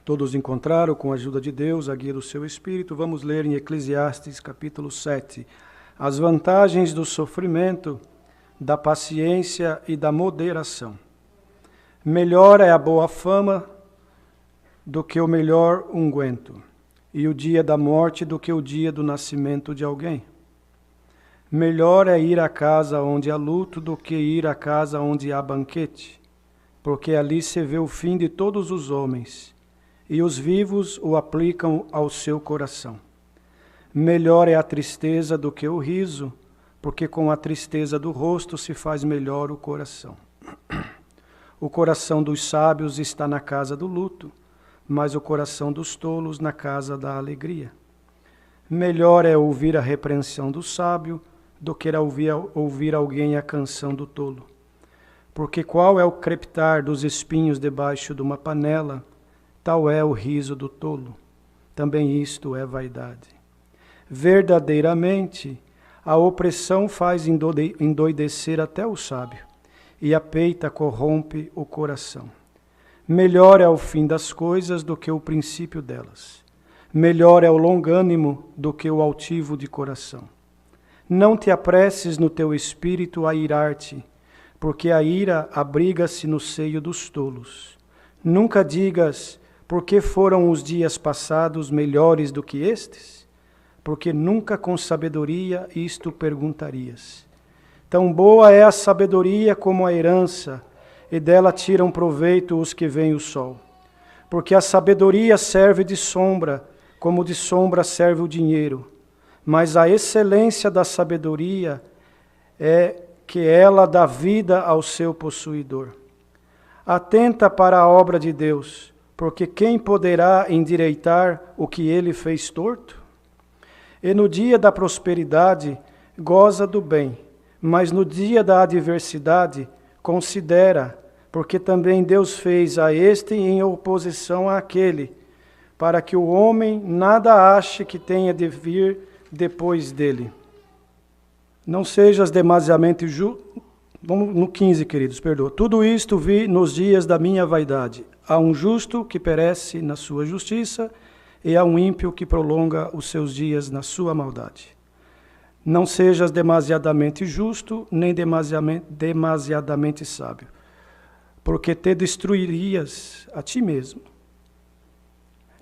Todos encontraram, com a ajuda de Deus, a guia do seu Espírito. Vamos ler em Eclesiastes, capítulo 7, as vantagens do sofrimento, da paciência e da moderação. Melhor é a boa fama do que o melhor unguento, e o dia da morte do que o dia do nascimento de alguém. Melhor é ir à casa onde há luto do que ir à casa onde há banquete, porque ali se vê o fim de todos os homens, e os vivos o aplicam ao seu coração. Melhor é a tristeza do que o riso, porque com a tristeza do rosto se faz melhor o coração. O coração dos sábios está na casa do luto, mas o coração dos tolos na casa da alegria. Melhor é ouvir a repreensão do sábio do que ouvir alguém a canção do tolo. Porque qual é o crepitar dos espinhos debaixo de uma panela, tal é o riso do tolo. Também isto é vaidade. Verdadeiramente, a opressão faz endoidecer até o sábio, e a peita corrompe o coração. Melhor é o fim das coisas do que o princípio delas. Melhor é o longânimo do que o altivo de coração. Não te apresses no teu espírito a irar-te, porque a ira abriga-se no seio dos tolos. Nunca digas, por que foram os dias passados melhores do que estes? Porque nunca com sabedoria isto perguntarias. Tão boa é a sabedoria como a herança, e dela tiram proveito os que veem o sol. Porque a sabedoria serve de sombra, como de sombra serve o dinheiro. Mas a excelência da sabedoria é que ela dá vida ao seu possuidor. Atenta para a obra de Deus, porque quem poderá endireitar o que ele fez torto? E no dia da prosperidade, goza do bem, mas no dia da adversidade, considera, porque também Deus fez a este em oposição àquele, para que o homem nada ache que tenha de vir depois dele. Não sejas demasiadamente Vamos no 15, queridos, perdoa. Tudo isto vi nos dias da minha vaidade. Há um justo que perece na sua justiça, e há um ímpio que prolonga os seus dias na sua maldade. Não sejas demasiadamente justo, nem demasiadamente sábio, porque te destruirias a ti mesmo.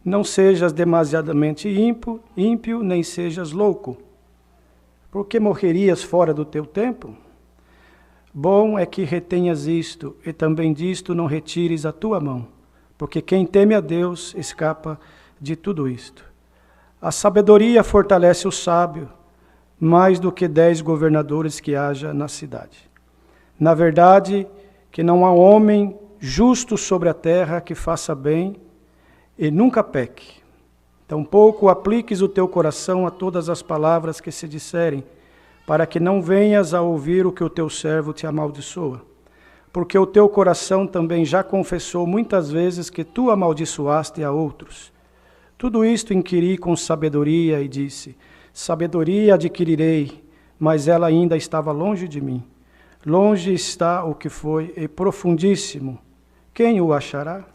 Não sejas demasiadamente ímpio, nem sejas louco, porque morrerias fora do teu tempo. Bom é que retenhas isto, e também disto não retires a tua mão, porque quem teme a Deus escapa de tudo isto. A sabedoria fortalece o sábio, mais do que 10 governadores que haja na cidade. Na verdade, que não há homem justo sobre a terra que faça bem e nunca peque. Tampouco apliques o teu coração a todas as palavras que se disserem, para que não venhas a ouvir o que o teu servo te amaldiçoa. Porque o teu coração também já confessou muitas vezes que tu amaldiçoaste a outros. Tudo isto inquiri com sabedoria e disse, sabedoria adquirirei, mas ela ainda estava longe de mim. Longe está o que foi e profundíssimo. Quem o achará?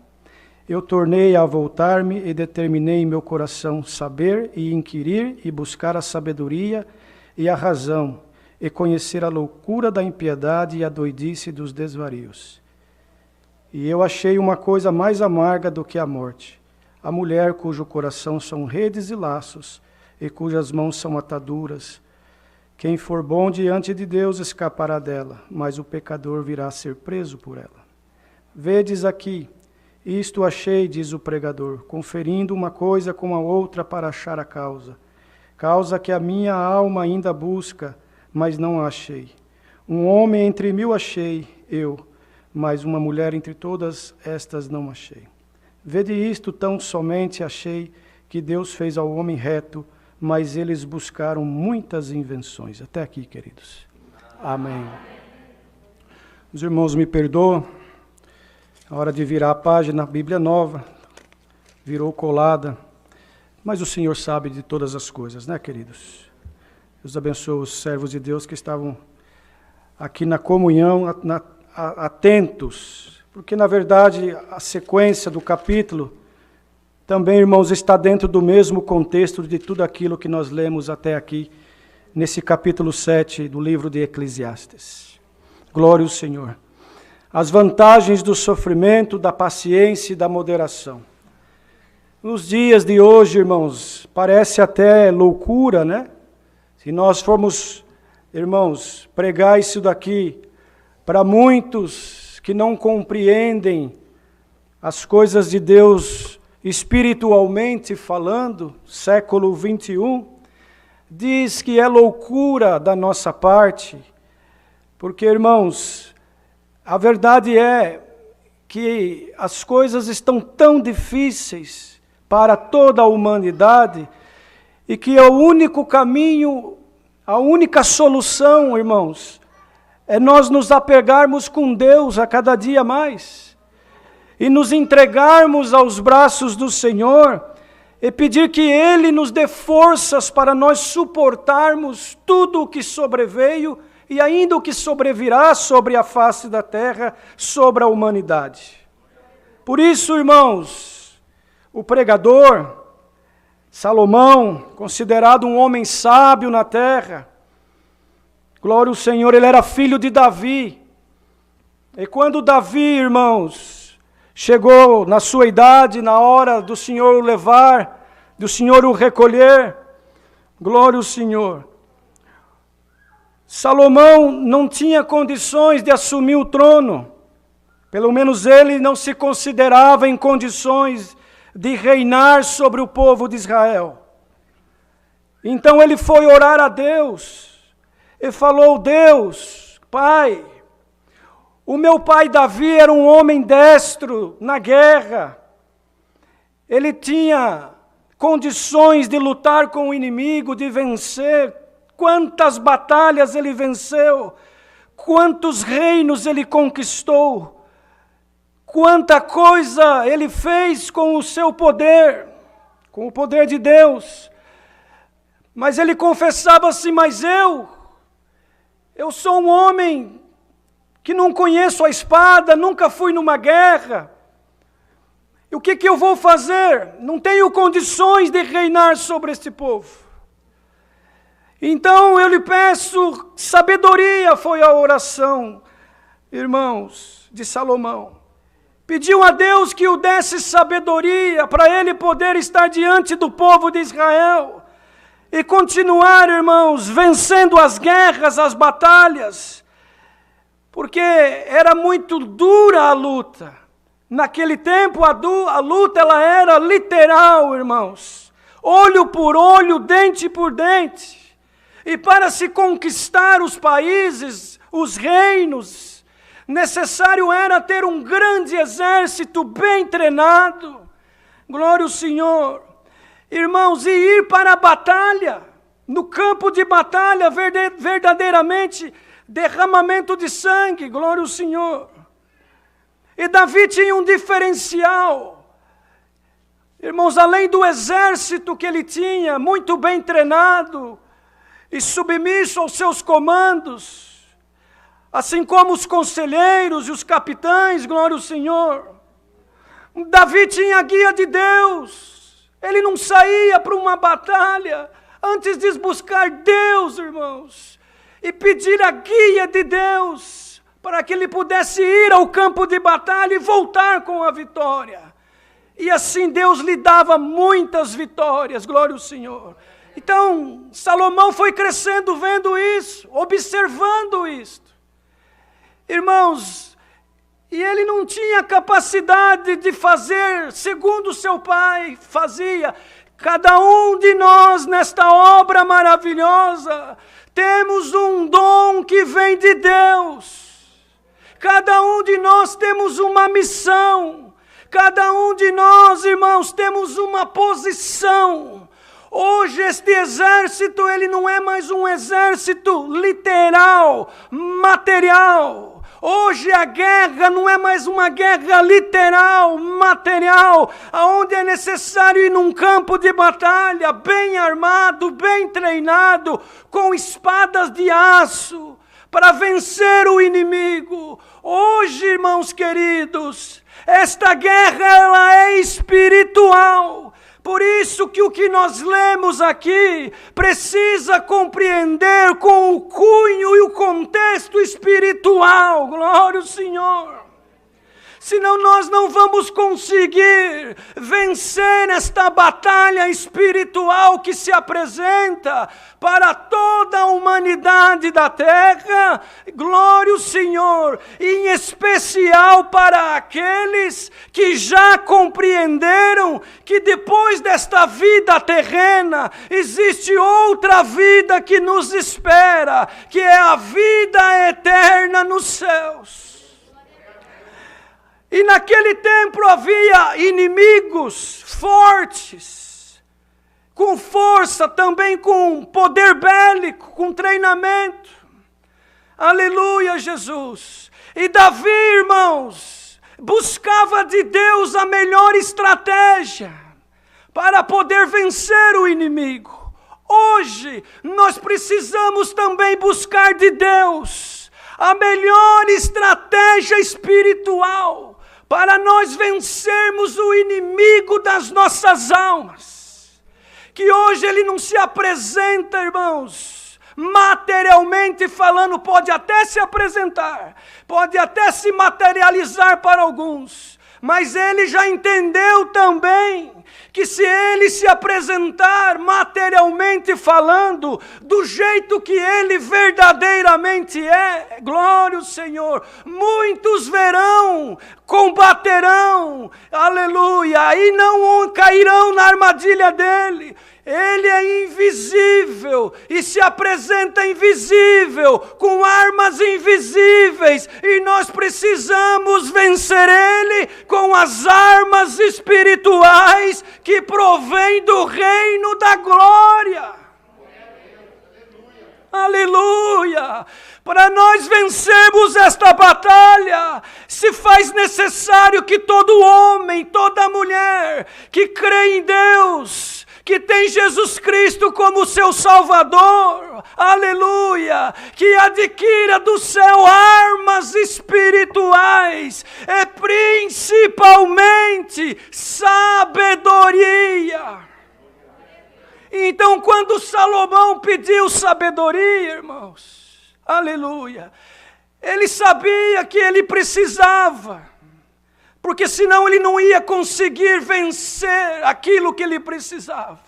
Eu tornei a voltar-me e determinei em meu coração saber e inquirir e buscar a sabedoria e a razão, e conhecer a loucura da impiedade e a doidice dos desvarios. E eu achei uma coisa mais amarga do que a morte, a mulher cujo coração são redes e laços, e cujas mãos são ataduras. Quem for bom diante de Deus escapará dela, mas o pecador virá a ser preso por ela. Vedes aqui, isto achei, diz o pregador, conferindo uma coisa com a outra para achar a causa que a minha alma ainda busca, mas não a achei. Um homem entre 1000 achei, eu, mas uma mulher entre todas estas não achei. Vede isto, tão somente achei que Deus fez ao homem reto, mas eles buscaram muitas invenções. Até aqui, queridos. Amém. Os irmãos me perdoam, a hora de virar a página, a Bíblia nova, virou colada, mas o Senhor sabe de todas as coisas, né, queridos? Deus abençoe os servos de Deus que estavam aqui na comunhão, atentos, porque, na verdade, a sequência do capítulo também, irmãos, está dentro do mesmo contexto de tudo aquilo que nós lemos até aqui, nesse capítulo 7 do livro de Eclesiastes. Glória ao Senhor. As vantagens do sofrimento, da paciência e da moderação. Nos dias de hoje, irmãos, parece até loucura, né? Se nós formos, irmãos, pregar isso daqui para muitos que não compreendem as coisas de Deus espiritualmente falando, século 21, diz que é loucura da nossa parte, porque, irmãos, a verdade é que as coisas estão tão difíceis para toda a humanidade e que o único caminho, a única solução, irmãos, é nós nos apegarmos com Deus a cada dia mais e nos entregarmos aos braços do Senhor e pedir que Ele nos dê forças para nós suportarmos tudo o que sobreveio e ainda o que sobrevirá sobre a face da terra, sobre a humanidade. Por isso, irmãos, o pregador, Salomão, considerado um homem sábio na terra, glória ao Senhor, ele era filho de Davi. E quando Davi, irmãos, chegou na sua idade, na hora do Senhor o levar, do Senhor o recolher, glória ao Senhor. Salomão não tinha condições de assumir o trono, pelo menos ele não se considerava em condições de reinar sobre o povo de Israel. Então ele foi orar a Deus, e falou: Deus, Pai, o meu pai Davi era um homem destro na guerra. Ele tinha condições de lutar com o inimigo, de vencer. Quantas batalhas ele venceu, quantos reinos ele conquistou, quanta coisa ele fez com o seu poder, com o poder de Deus. Mas ele confessava assim: mas eu sou um homem que não conheço a espada, nunca fui numa guerra. E o que eu vou fazer? Não tenho condições de reinar sobre este povo. Então eu lhe peço sabedoria, foi a oração, irmãos, de Salomão. Pediu a Deus que o desse sabedoria para ele poder estar diante do povo de Israel e continuar, irmãos, vencendo as guerras, as batalhas. Porque era muito dura a luta. Naquele tempo a luta ela era literal, irmãos. Olho por olho, dente por dente. E para se conquistar os países, os reinos, necessário era ter um grande exército bem treinado. Glória ao Senhor. Irmãos, e ir para a batalha, no campo de batalha, verdadeiramente derramamento de sangue, glória ao Senhor. E Davi tinha um diferencial. Irmãos, além do exército que ele tinha, muito bem treinado e submisso aos seus comandos, assim como os conselheiros e os capitães, glória ao Senhor. Davi tinha a guia de Deus. Ele não saía para uma batalha antes de buscar Deus, irmãos, e pedir a guia de Deus, para que ele pudesse ir ao campo de batalha e voltar com a vitória. E assim Deus lhe dava muitas vitórias, glória ao Senhor. Então, Salomão foi crescendo vendo isso, observando isto. Irmãos, e ele não tinha capacidade de fazer segundo seu pai fazia. Cada um de nós nesta obra maravilhosa, temos um dom que vem de Deus. Cada um de nós temos uma missão. Cada um de nós, irmãos, temos uma posição. Hoje este exército, ele não é mais um exército literal, material. Hoje a guerra não é mais uma guerra literal, material, onde é necessário ir num campo de batalha, bem armado, bem treinado, com espadas de aço, para vencer o inimigo. Hoje, irmãos queridos, esta guerra ela é espiritual. Por isso que o que nós lemos aqui precisa compreender com o cunho e o contexto espiritual. Glória ao Senhor. Senão nós não vamos conseguir vencer esta batalha espiritual que se apresenta para toda a humanidade da terra. Glória ao Senhor, em especial para aqueles que já compreenderam que depois desta vida terrena existe outra vida que nos espera, que é a vida eterna nos céus. E naquele tempo havia inimigos fortes, com força, também com poder bélico, com treinamento. Aleluia, Jesus. E Davi, irmãos, buscava de Deus a melhor estratégia para poder vencer o inimigo. Hoje, nós precisamos também buscar de Deus a melhor estratégia espiritual para nós vencermos o inimigo das nossas almas. Que hoje ele não se apresenta, irmãos, materialmente falando, pode até se apresentar, pode até se materializar para alguns, mas ele já entendeu também que se ele se apresentar materialmente falando, do jeito que ele verdadeiramente é, glória ao Senhor, muitos verão, combaterão, aleluia, e não cairão na armadilha dele. Ele é invisível e se apresenta invisível, com armas invisíveis, e nós precisamos vencer ele com as armas espirituais que provém do reino da glória. Aleluia! Para nós vencermos esta batalha, se faz necessário que todo homem, toda mulher que crê em Deus, que tem Jesus Cristo como seu Salvador, aleluia, que adquira do céu armas espirituais, e principalmente sabedoria. Então, quando Salomão pediu sabedoria, irmãos, aleluia, ele sabia que ele precisava, porque senão ele não ia conseguir vencer aquilo que ele precisava.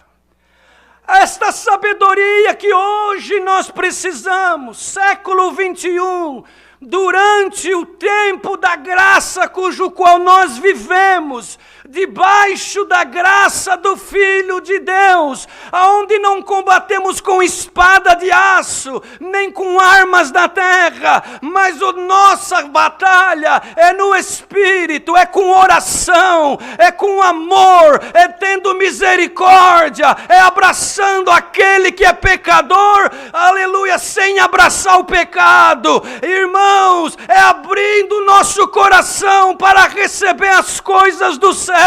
Esta sabedoria que hoje nós precisamos, século 21, durante o tempo da graça cujo qual nós vivemos, debaixo da graça do Filho de Deus, aonde não combatemos com espada de aço, nem com armas da terra, mas a nossa batalha é no Espírito, é com oração, é com amor, é tendo misericórdia, é abraçando aquele que é pecador, aleluia, sem abraçar o pecado, irmãos, é abrindo o nosso coração para receber as coisas do céu.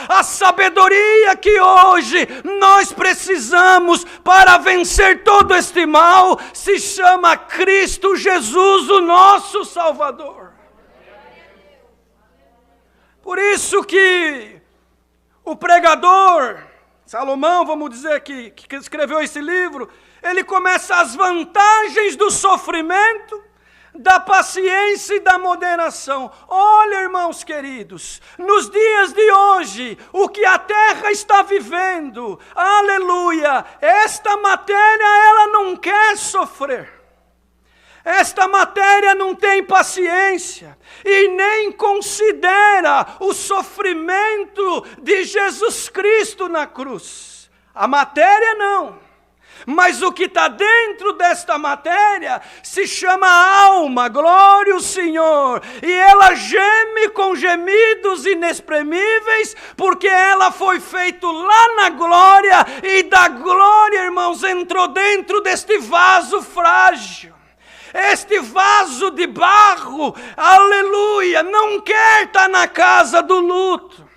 A sabedoria que hoje nós precisamos para vencer todo este mal se chama Cristo Jesus, o nosso Salvador. Por isso que o pregador, Salomão, vamos dizer que escreveu esse livro, ele começa as vantagens do sofrimento, da paciência e da moderação. Olha, irmãos queridos, nos dias de hoje, o que a terra está vivendo, aleluia, esta matéria ela não quer sofrer. Esta matéria não tem paciência e nem considera o sofrimento de Jesus Cristo na cruz. A matéria não. Mas o que está dentro desta matéria se chama alma, glória ao Senhor. E ela geme com gemidos inexprimíveis, porque ela foi feita lá na glória, e da glória, irmãos, entrou dentro deste vaso frágil. Este vaso de barro, aleluia, não quer estar na casa do luto.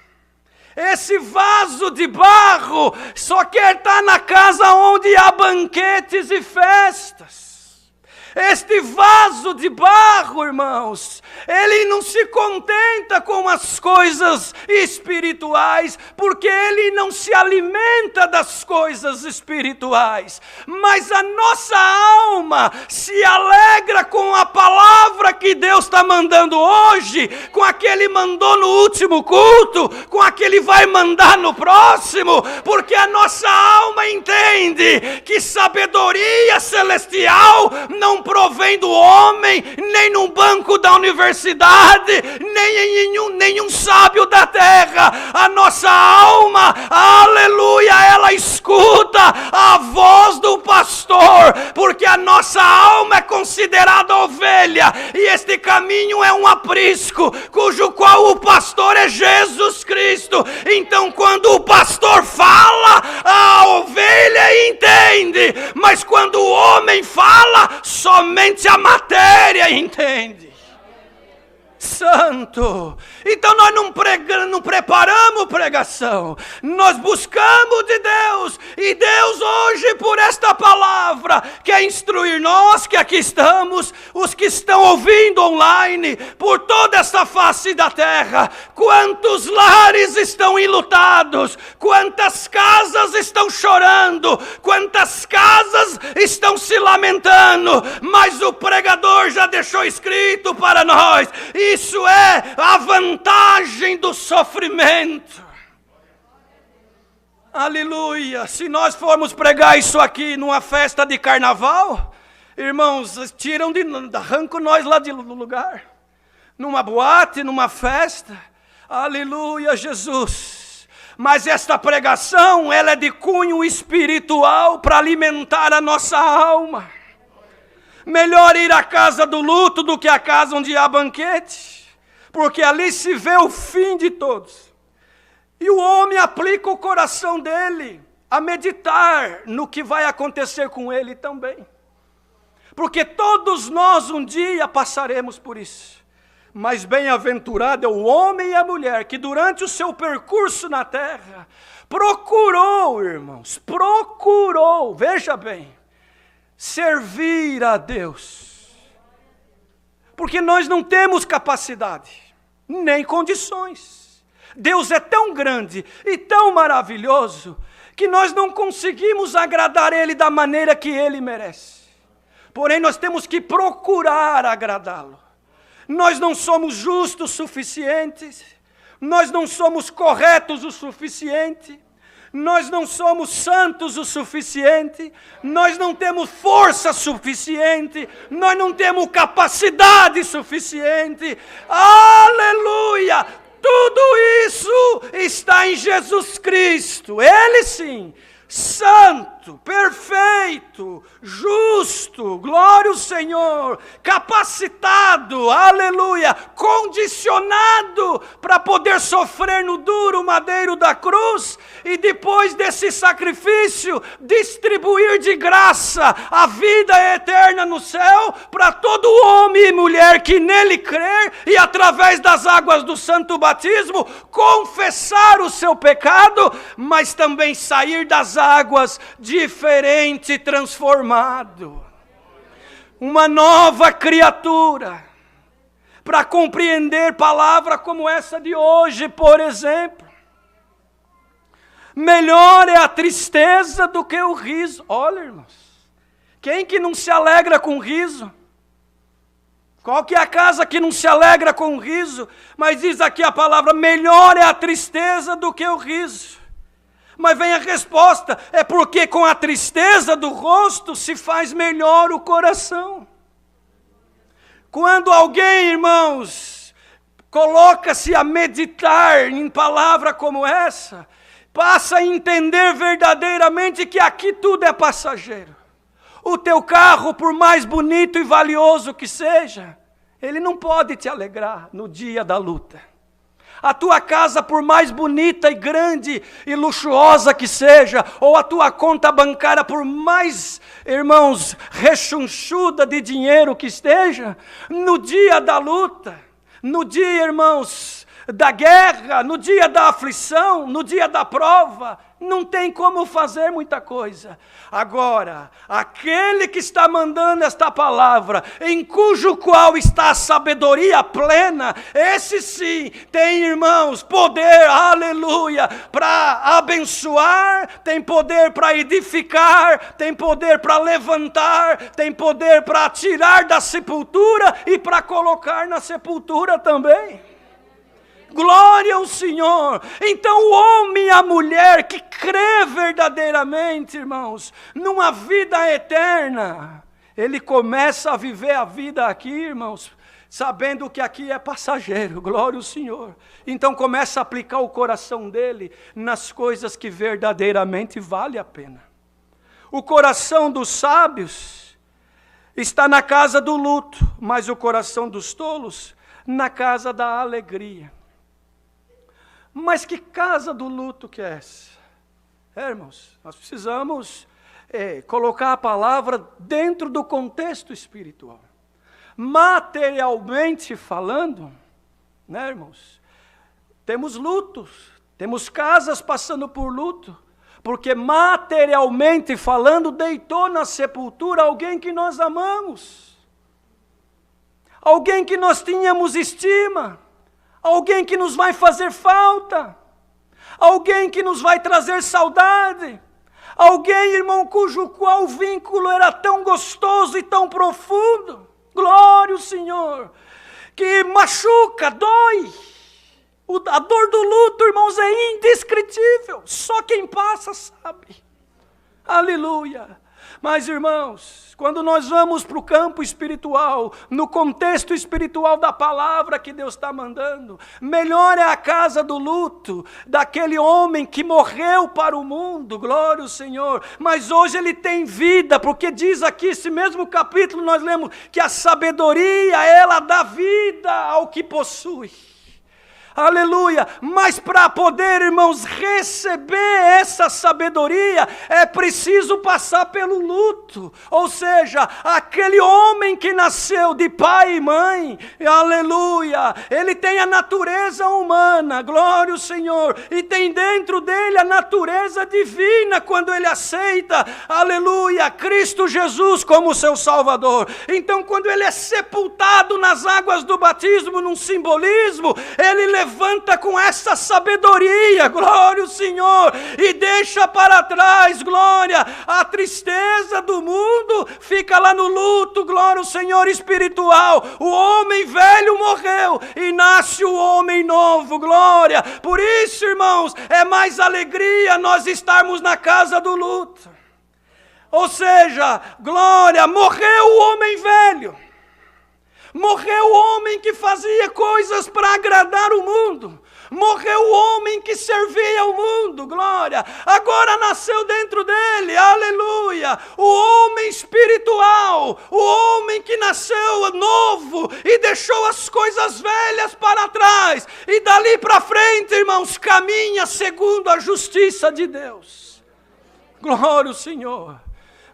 Esse vaso de barro só quer estar na casa onde há banquetes e festas. Este vaso de barro, irmãos, ele não se contenta com as coisas espirituais, porque ele não se alimenta das coisas espirituais. Mas a nossa alma se alegra com a palavra que Deus está mandando hoje, com a que Ele mandou no último culto, com a que Ele vai mandar no próximo, porque a nossa alma entende que sabedoria celestial não provém do homem, nem no banco da universidade, nem em nenhum sábio da terra. A nossa alma, aleluia, ela escuta a voz do pastor, porque a nossa alma é considerada ovelha, e este caminho é um aprisco, cujo qual o pastor é Jesus Cristo. Então quando o pastor fala, a ovelha entende, mas quando o homem fala, somente a matéria entende. Santo. Então nós não preparamos pregação, nós buscamos de Deus, e Deus hoje por esta palavra quer instruir nós que aqui estamos, os que estão ouvindo online, por toda essa face da terra. Quantos lares estão enlutados, quantas casas estão chorando, quantas casas estão se lamentando, mas o pregador já deixou escrito para nós, isso é a vantagem do sofrimento. Aleluia. Se nós formos pregar isso aqui numa festa de carnaval, irmãos, arrancam nós lá do lugar. Numa boate, numa festa. Aleluia, Jesus. Mas esta pregação, ela é de cunho espiritual para alimentar a nossa alma. Melhor ir à casa do luto do que à casa onde há banquete, porque ali se vê o fim de todos. E o homem aplica o coração dele a meditar no que vai acontecer com ele também. Porque todos nós um dia passaremos por isso. Mas bem-aventurado é o homem e a mulher que durante o seu percurso na terra procurou, irmãos, veja bem, servir a Deus, porque nós não temos capacidade, nem condições. Deus é tão grande e tão maravilhoso, que nós não conseguimos agradar Ele da maneira que Ele merece. Porém, nós temos que procurar agradá-lo. Nós não somos justos o suficiente, nós não somos corretos o suficiente, nós não somos santos o suficiente, nós não temos força suficiente, nós não temos capacidade suficiente. Aleluia! Tudo isso está em Jesus Cristo. Ele sim, santo, perfeito, justo, glória ao Senhor, capacitado, aleluia, condicionado para poder sofrer no duro madeiro da cruz, e depois desse sacrifício, distribuir de graça a vida eterna no céu, para todo homem e mulher que nele crer, e através das águas do santo batismo, confessar o seu pecado, mas também sair das águas diferente, transformado, uma nova criatura, para compreender palavra como essa de hoje, por exemplo. Melhor é a tristeza do que o riso. Olha, irmãos, quem que não se alegra com riso? Qual que é a casa que não se alegra com riso? Mas diz aqui a palavra, melhor é a tristeza do que o riso. Mas vem a resposta, é porque com a tristeza do rosto se faz melhor o coração. Quando alguém, irmãos, coloca-se a meditar em palavra como essa, passa a entender verdadeiramente que aqui tudo é passageiro. O teu carro, por mais bonito e valioso que seja, ele não pode te alegrar no dia da luta. A tua casa, por mais bonita e grande e luxuosa que seja, ou a tua conta bancária, por mais, irmãos, rechonchuda de dinheiro que esteja, no dia da luta, no dia, irmãos, da guerra, no dia da aflição, no dia da prova, não tem como fazer muita coisa. Agora, aquele que está mandando esta palavra, em cujo qual está a sabedoria plena, esse sim tem, irmãos, poder, aleluia, para abençoar, tem poder para edificar, tem poder para levantar, tem poder para tirar da sepultura e para colocar na sepultura também. Glória ao Senhor. Então o homem e a mulher que crê verdadeiramente, irmãos, numa vida eterna, ele começa a viver a vida aqui, irmãos, sabendo que aqui é passageiro. Glória ao Senhor. Então começa a aplicar o coração dele nas coisas que verdadeiramente vale a pena. O coração dos sábios está na casa do luto, mas o coração dos tolos na casa da alegria. Mas que casa do luto que é essa? Irmãos, nós precisamos colocar a palavra dentro do contexto espiritual. Materialmente falando, né, irmãos? Temos lutos, temos casas passando por luto, porque materialmente falando, deitou na sepultura alguém que nós amamos, alguém que nós tínhamos estima, alguém que nos vai fazer falta, alguém que nos vai trazer saudade, alguém, irmão, cujo qual vínculo era tão gostoso e tão profundo, glória ao Senhor, que machuca, dói. A dor do luto, irmãos, é indescritível, só quem passa sabe, aleluia. Mas, irmãos, quando nós vamos para o campo espiritual, no contexto espiritual da palavra que Deus está mandando, melhor é a casa do luto, daquele homem que morreu para o mundo, glória ao Senhor, mas hoje ele tem vida, porque diz aqui, esse mesmo capítulo, nós lemos que a sabedoria, ela dá vida ao que possui. Aleluia, mas para poder, irmãos, receber essa sabedoria, é preciso passar pelo luto, ou seja, aquele homem que nasceu de pai e mãe, aleluia, ele tem a natureza humana, glória ao Senhor, e tem dentro dele a natureza divina, quando ele aceita, aleluia, Cristo Jesus como seu Salvador. Então quando ele é sepultado nas águas do batismo, num simbolismo, ele levanta com essa sabedoria, glória ao Senhor, e deixa para trás, glória, a tristeza do mundo, fica lá no luto, glória ao Senhor espiritual, o homem velho morreu, e nasce o homem novo, glória, por isso, irmãos, é mais alegria nós estarmos na casa do luto, ou seja, glória, morreu o homem velho, morreu o homem que fazia coisas para agradar o mundo. Morreu o homem que servia ao mundo, glória. Agora nasceu dentro dele, aleluia. O homem espiritual, o homem que nasceu novo e deixou as coisas velhas para trás. E dali para frente, irmãos, caminha segundo a justiça de Deus. Glória ao Senhor.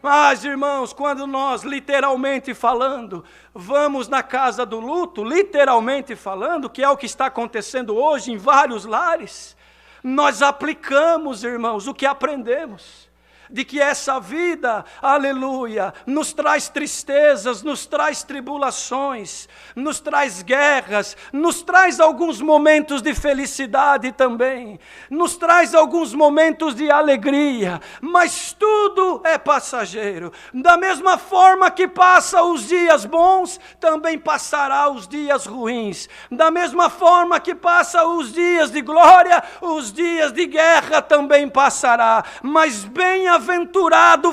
Mas, irmãos, quando nós, literalmente falando, vamos na casa do luto, literalmente falando, que é o que está acontecendo hoje em vários lares, nós aplicamos, irmãos, o que aprendemos. De que essa vida, aleluia, nos traz tristezas, nos traz tribulações, nos traz guerras, nos traz alguns momentos de felicidade também, nos traz alguns momentos de alegria, mas tudo é passageiro. Da mesma forma que passa os dias bons, também passará os dias ruins. Da mesma forma que passa os dias de glória, os dias de guerra também passará. Mas bem-aventurado,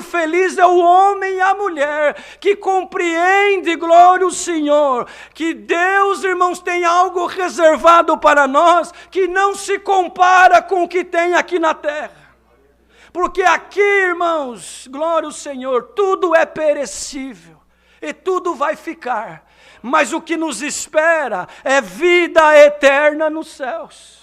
feliz é o homem e a mulher que compreende, glória ao Senhor, que Deus, irmãos, tem algo reservado para nós que não se compara com o que tem aqui na terra. Porque aqui, irmãos, glória ao Senhor, tudo é perecível e tudo vai ficar, mas o que nos espera é vida eterna nos céus.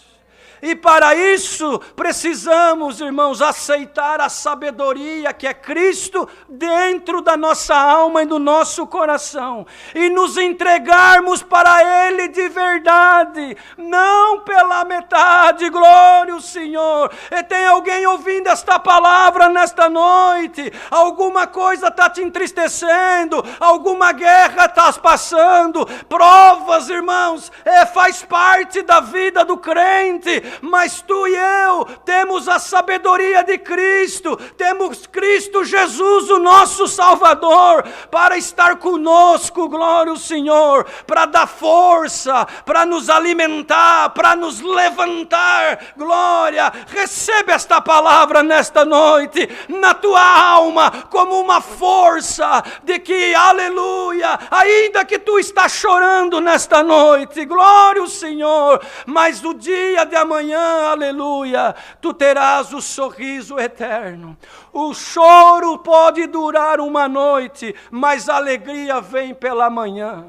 E para isso precisamos, irmãos, aceitar a sabedoria que é Cristo dentro da nossa alma e do nosso coração. E nos entregarmos para Ele de verdade, não pela metade. Glória ao Senhor. E tem alguém ouvindo esta palavra nesta noite? Alguma coisa está te entristecendo, alguma guerra está passando, provas, irmãos, faz parte da vida do crente. Mas tu e eu temos a sabedoria de Cristo, temos Cristo Jesus, o nosso Salvador, para estar conosco, glória ao Senhor, para dar força, para nos alimentar, para nos levantar, glória. Recebe esta palavra nesta noite, na tua alma, como uma força de que, aleluia, ainda que tu estás chorando nesta noite, glória ao Senhor, mas o dia de amanhã, aleluia, tu terás o sorriso eterno. O choro pode durar uma noite, mas a alegria vem pela manhã.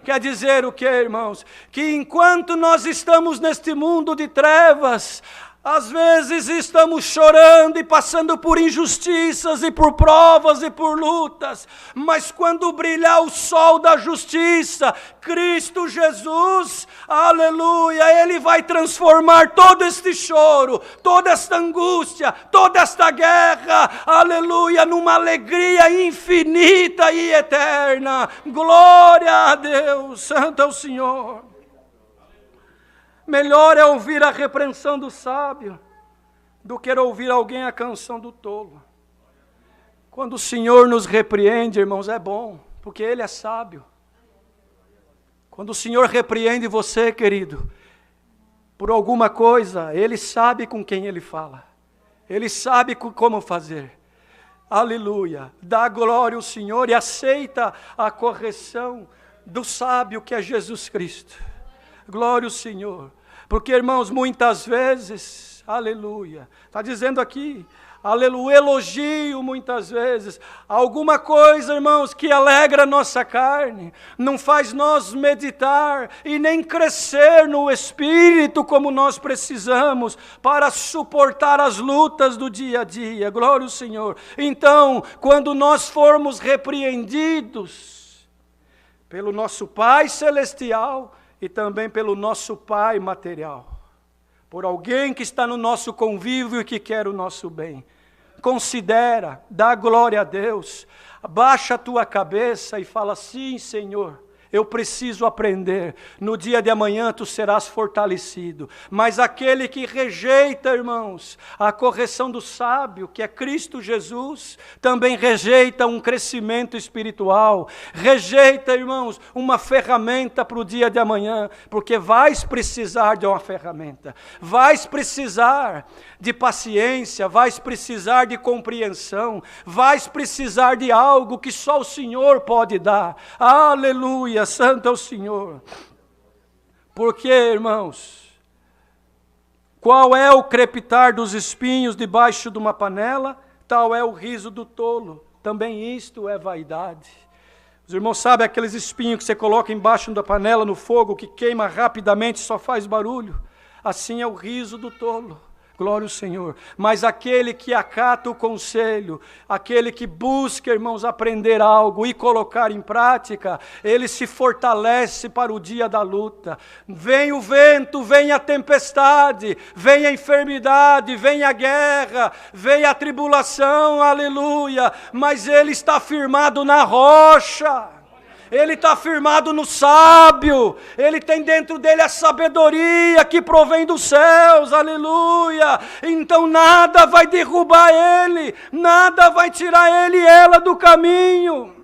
Quer dizer o que, irmãos? Que enquanto nós estamos neste mundo de trevas, às vezes estamos chorando e passando por injustiças e por provas e por lutas, mas quando brilhar o sol da justiça, Cristo Jesus, aleluia, Ele vai transformar todo este choro, toda esta angústia, toda esta guerra, aleluia, numa alegria infinita e eterna. Glória a Deus, santo é o Senhor. Melhor é ouvir a repreensão do sábio do que ouvir alguém a canção do tolo. Quando o Senhor nos repreende, irmãos, é bom, porque Ele é sábio. Quando o Senhor repreende você, querido, por alguma coisa, Ele sabe com quem Ele fala. Ele sabe como fazer. Aleluia. Dá glória ao Senhor e aceita a correção do sábio que é Jesus Cristo. Glória ao Senhor. Porque, irmãos, muitas vezes, aleluia, está dizendo aqui, aleluia, elogio muitas vezes, alguma coisa, irmãos, que alegra a nossa carne, não faz nós meditar e nem crescer no Espírito como nós precisamos para suportar as lutas do dia a dia. Glória ao Senhor. Então, quando nós formos repreendidos pelo nosso Pai Celestial, e também pelo nosso pai material, por alguém que está no nosso convívio e que quer o nosso bem, considera, dá glória a Deus, baixa a tua cabeça e fala: sim, Senhor, eu preciso aprender, no dia de amanhã tu serás fortalecido. Mas aquele que rejeita, irmãos, a correção do sábio, que é Cristo Jesus, também rejeita um crescimento espiritual, rejeita, irmãos, uma ferramenta para o dia de amanhã, porque vais precisar de uma ferramenta, vais precisar de paciência, vais precisar de compreensão, vais precisar de algo que só o Senhor pode dar. Aleluia. Santo é o Senhor. Porque, irmãos, qual é o crepitar dos espinhos debaixo de uma panela? Tal é o riso do tolo. Também isto é vaidade. Os irmãos sabem aqueles espinhos que você coloca embaixo da panela no fogo, que queima rapidamente, só faz barulho? Assim é o riso do tolo. Glória ao Senhor. Mas aquele que acata o conselho, aquele que busca, irmãos, aprender algo e colocar em prática, ele se fortalece para o dia da luta. Vem o vento, vem a tempestade, vem a enfermidade, vem a guerra, vem a tribulação, aleluia. Mas ele está firmado na rocha. Ele está firmado no sábio, ele tem dentro dele a sabedoria que provém dos céus, aleluia. Então nada vai derrubar ele, nada vai tirar ele e ela do caminho.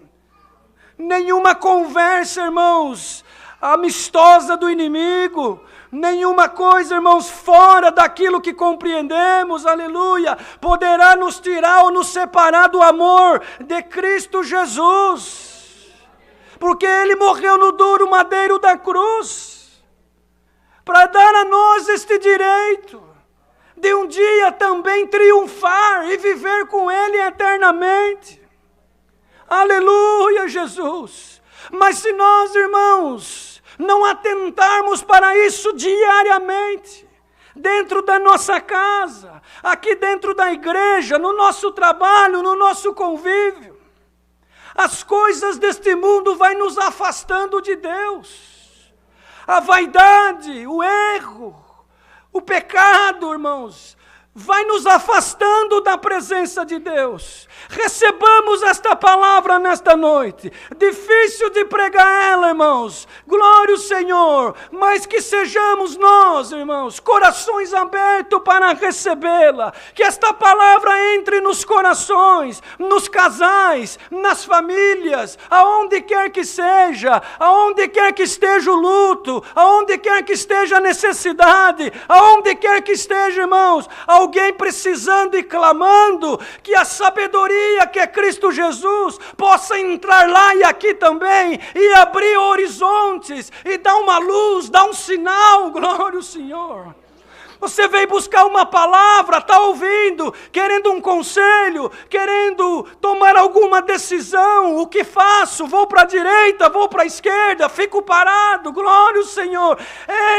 Nenhuma conversa, irmãos, amistosa do inimigo, nenhuma coisa, irmãos, fora daquilo que compreendemos, aleluia, poderá nos tirar ou nos separar do amor de Cristo Jesus. Porque Ele morreu no duro madeiro da cruz, para dar a nós este direito, de um dia também triunfar e viver com Ele eternamente. Aleluia, Jesus! Mas se nós, irmãos, não atentarmos para isso diariamente, dentro da nossa casa, aqui dentro da igreja, no nosso trabalho, no nosso convívio. As coisas deste mundo vai nos afastando de Deus. A vaidade, o erro, o pecado, irmãos, vai nos afastando da presença de Deus. Recebamos esta palavra nesta noite. Difícil de pregar ela, irmãos. Glória ao Senhor. Mas que sejamos nós, irmãos, corações abertos para recebê-la. Que esta palavra entre nos corações, nos casais, nas famílias, aonde quer que seja, aonde quer que esteja o luto, aonde quer que esteja a necessidade, aonde quer que esteja, irmãos, alguém precisando e clamando, que a sabedoria que é Cristo Jesus possa entrar lá e aqui também, e abrir horizontes, e dar uma luz, dar um sinal. Glória ao Senhor. Você veio buscar uma palavra, está ouvindo, querendo um conselho, querendo tomar alguma decisão. O que faço? Vou para a direita, vou para a esquerda, fico parado. Glória ao Senhor.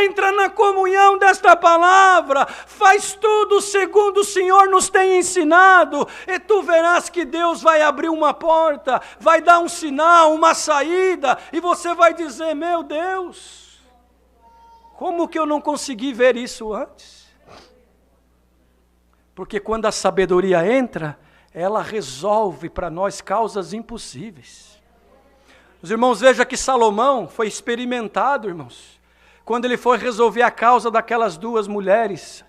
Entra na comunhão desta palavra, faz tudo segundo o Senhor nos tem ensinado, e tu verás que Deus vai abrir uma porta, vai dar um sinal, uma saída, e você vai dizer: meu Deus, como que eu não consegui ver isso antes? Porque quando a sabedoria entra, ela resolve para nós causas impossíveis. Os irmãos, vejam que Salomão foi experimentado, irmãos, quando ele foi resolver a causa daquelas duas mulheres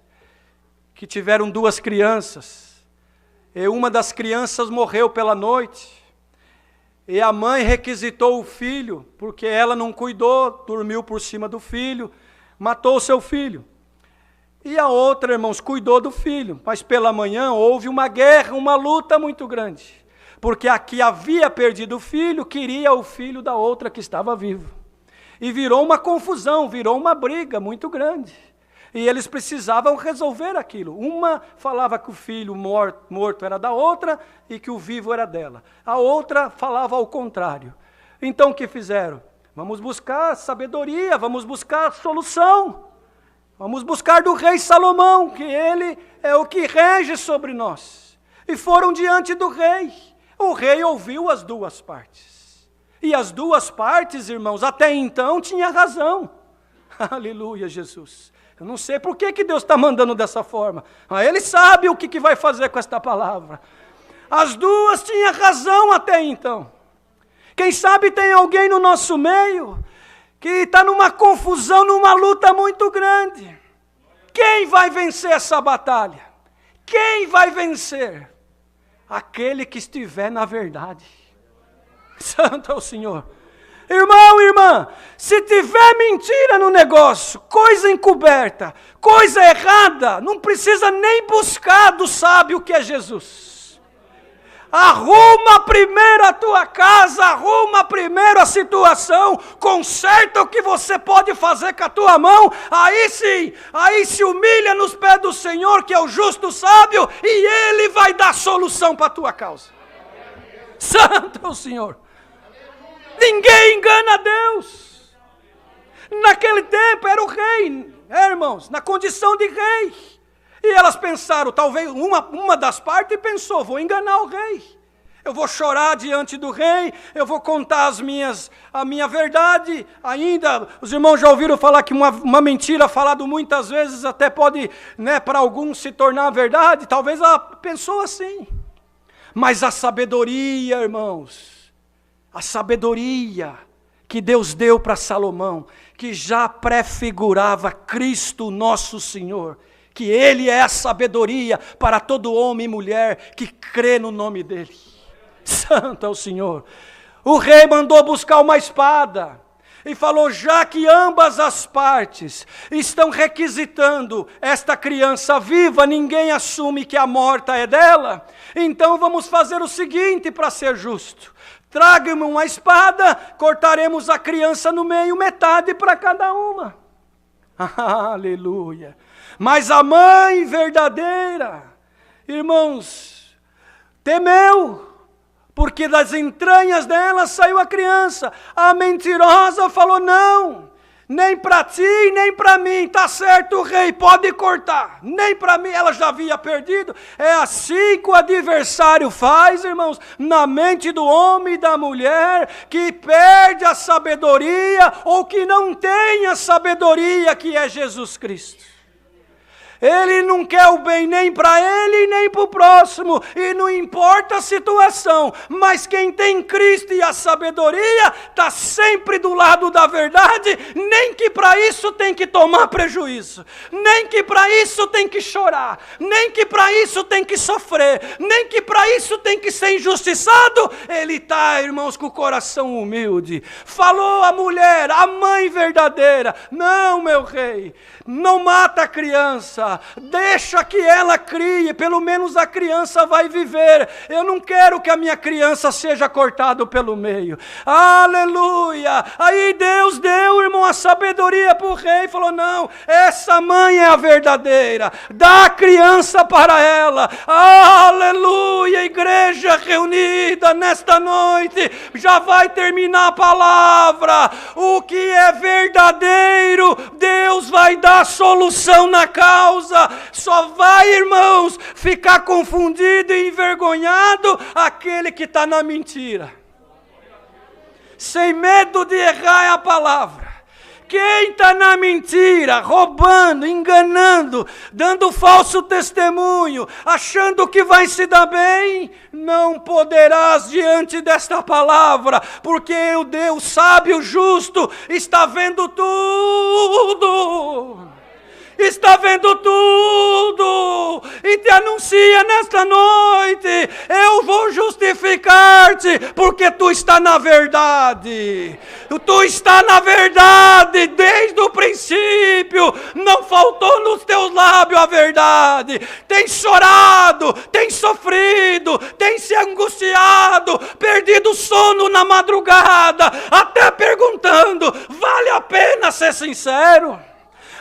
que tiveram duas crianças. E uma das crianças morreu pela noite. E a mãe requisitou o filho, porque ela não cuidou, dormiu por cima do filho, matou o seu filho. E a outra, irmãos, cuidou do filho. Mas pela manhã houve uma guerra, uma luta muito grande. Porque a que havia perdido o filho, queria o filho da outra que estava vivo. E virou uma confusão, virou uma briga muito grande. E eles precisavam resolver aquilo. Uma falava que o filho morto era da outra e que o vivo era dela. A outra falava ao contrário. Então o que fizeram? Vamos buscar sabedoria, vamos buscar solução. Vamos buscar do rei Salomão, que ele é o que rege sobre nós. E foram diante do rei. O rei ouviu as duas partes. E as duas partes, irmãos, até então tinha razão. Aleluia, Jesus. Eu não sei por que Deus está mandando dessa forma. Mas Ele sabe o que vai fazer com esta palavra. As duas tinham razão até então. Quem sabe tem alguém no nosso meio que está numa confusão, numa luta muito grande. Quem vai vencer essa batalha? Quem vai vencer? Aquele que estiver na verdade. Santo é o Senhor. Irmão, irmã, se tiver mentira no negócio, coisa encoberta, coisa errada, não precisa nem buscar do sábio que é Jesus. Arruma primeiro a tua casa, arruma primeiro a situação, conserta o que você pode fazer com a tua mão, aí sim, aí se humilha nos pés do Senhor, que é o justo sábio, e Ele vai dar solução para a tua causa. Santo é o Senhor. Ninguém engana Deus. Naquele tempo era o rei, irmãos, na condição de rei. E elas pensaram, talvez uma das partes pensou: vou enganar o rei. Eu vou chorar diante do rei, eu vou contar a minha verdade. Ainda, os irmãos já ouviram falar que uma mentira falada muitas vezes até pode, para alguns se tornar verdade. Talvez ela pensou assim. Mas a sabedoria, irmãos, a sabedoria que Deus deu para Salomão, que já prefigurava Cristo nosso Senhor, que Ele é a sabedoria para todo homem e mulher que crê no nome dEle. Santo é o Senhor. O rei mandou buscar uma espada e falou: já que ambas as partes estão requisitando esta criança viva, ninguém assume que a morta é dela, então vamos fazer o seguinte para ser justo: traga-me uma espada, cortaremos a criança no meio, metade para cada uma. Aleluia. Mas a mãe verdadeira, irmãos, temeu, porque das entranhas dela saiu a criança. A mentirosa falou: não, Nem para ti, nem para mim, tá certo, rei, pode cortar. Nem para mim, ela já havia perdido. É assim que o adversário faz, irmãos, na mente do homem e da mulher, que perde a sabedoria, ou que não tem a sabedoria que é Jesus Cristo. Ele não quer o bem nem para ele, nem para o próximo, e não importa a situação, mas quem tem Cristo e a sabedoria, está sempre do lado da verdade, nem que para isso tem que tomar prejuízo, nem que para isso tem que chorar, nem que para isso tem que sofrer, nem que para isso tem que ser injustiçado. Ele está, irmãos, com o coração humilde. Falou a mulher, a mãe verdadeira: não, meu rei, não mata a criança, deixa que ela crie, pelo menos a criança vai viver. Eu não quero que a minha criança seja cortada pelo meio. Aleluia! Aí Deus deu, irmão, a sabedoria para o rei, falou: não, essa mãe é a verdadeira, dá a criança para ela. Aleluia! Igreja reunida nesta noite, já vai terminar a palavra. O que é verdadeiro, Deus vai dar solução na causa. Só vai, irmãos, ficar confundido e envergonhado aquele que está na mentira. Sem medo de errar é a palavra. Quem está na mentira, roubando, enganando, dando falso testemunho, achando que vai se dar bem, não poderás diante desta palavra, porque o Deus sábio, justo, está vendo tudo. Está vendo tudo e te anuncia nesta noite: eu vou justificar-te, porque tu está na verdade. Tu está na verdade desde o princípio. Não faltou nos teus lábios a verdade. Tem chorado, tem sofrido, tem se angustiado, perdido sono na madrugada, até perguntando: vale a pena ser sincero?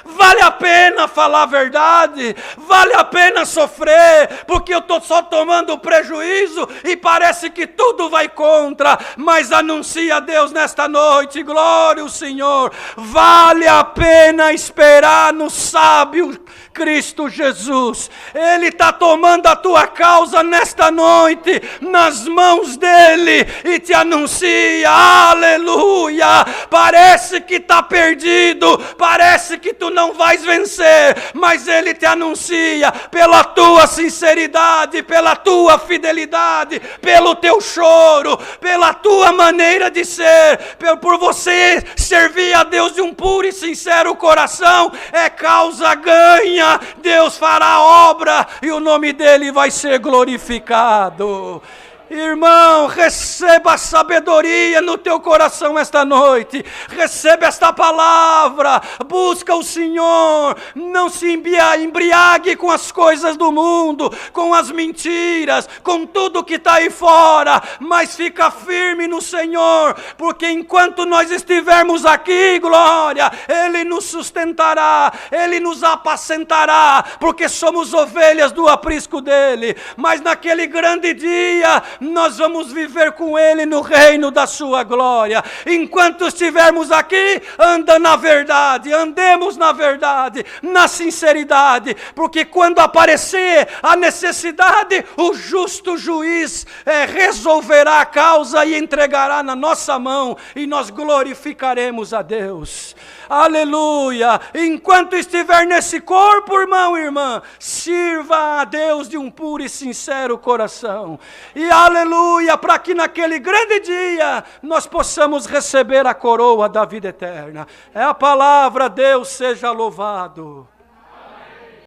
Vale a pena falar a verdade? Vale a pena sofrer? Porque eu estou só tomando prejuízo e parece que tudo vai contra. Mas anuncia a Deus nesta noite: glória ao Senhor. Vale a pena esperar no sábio Cristo Jesus. Ele está tomando a tua causa nesta noite nas mãos dele e te anuncia: aleluia. Parece que está perdido, parece que tu não vais vencer, mas ele te anuncia pela tua sinceridade, pela tua fidelidade, pelo teu choro, pela tua maneira de ser, por você servir a Deus de um puro e sincero coração, é causa ganha. Deus fará a obra e o nome dele vai ser glorificado. Irmão, receba a sabedoria no teu coração esta noite. Receba esta palavra. Busca o Senhor. Não se embriague com as coisas do mundo, com as mentiras, com tudo que está aí fora. Mas fica firme no Senhor, porque enquanto nós estivermos aqui, glória, Ele nos sustentará, Ele nos apacentará, porque somos ovelhas do aprisco dEle. Mas naquele grande dia, nós vamos viver com Ele no reino da sua glória. Enquanto estivermos aqui, anda na verdade, andemos na verdade, na sinceridade, porque quando aparecer a necessidade, o justo juiz resolverá a causa e entregará na nossa mão, e nós glorificaremos a Deus. Aleluia! Enquanto estiver nesse corpo, irmão e irmã, sirva a Deus de um puro e sincero coração. E aleluia, para que naquele grande dia nós possamos receber a coroa da vida eterna. É a palavra, Deus seja louvado.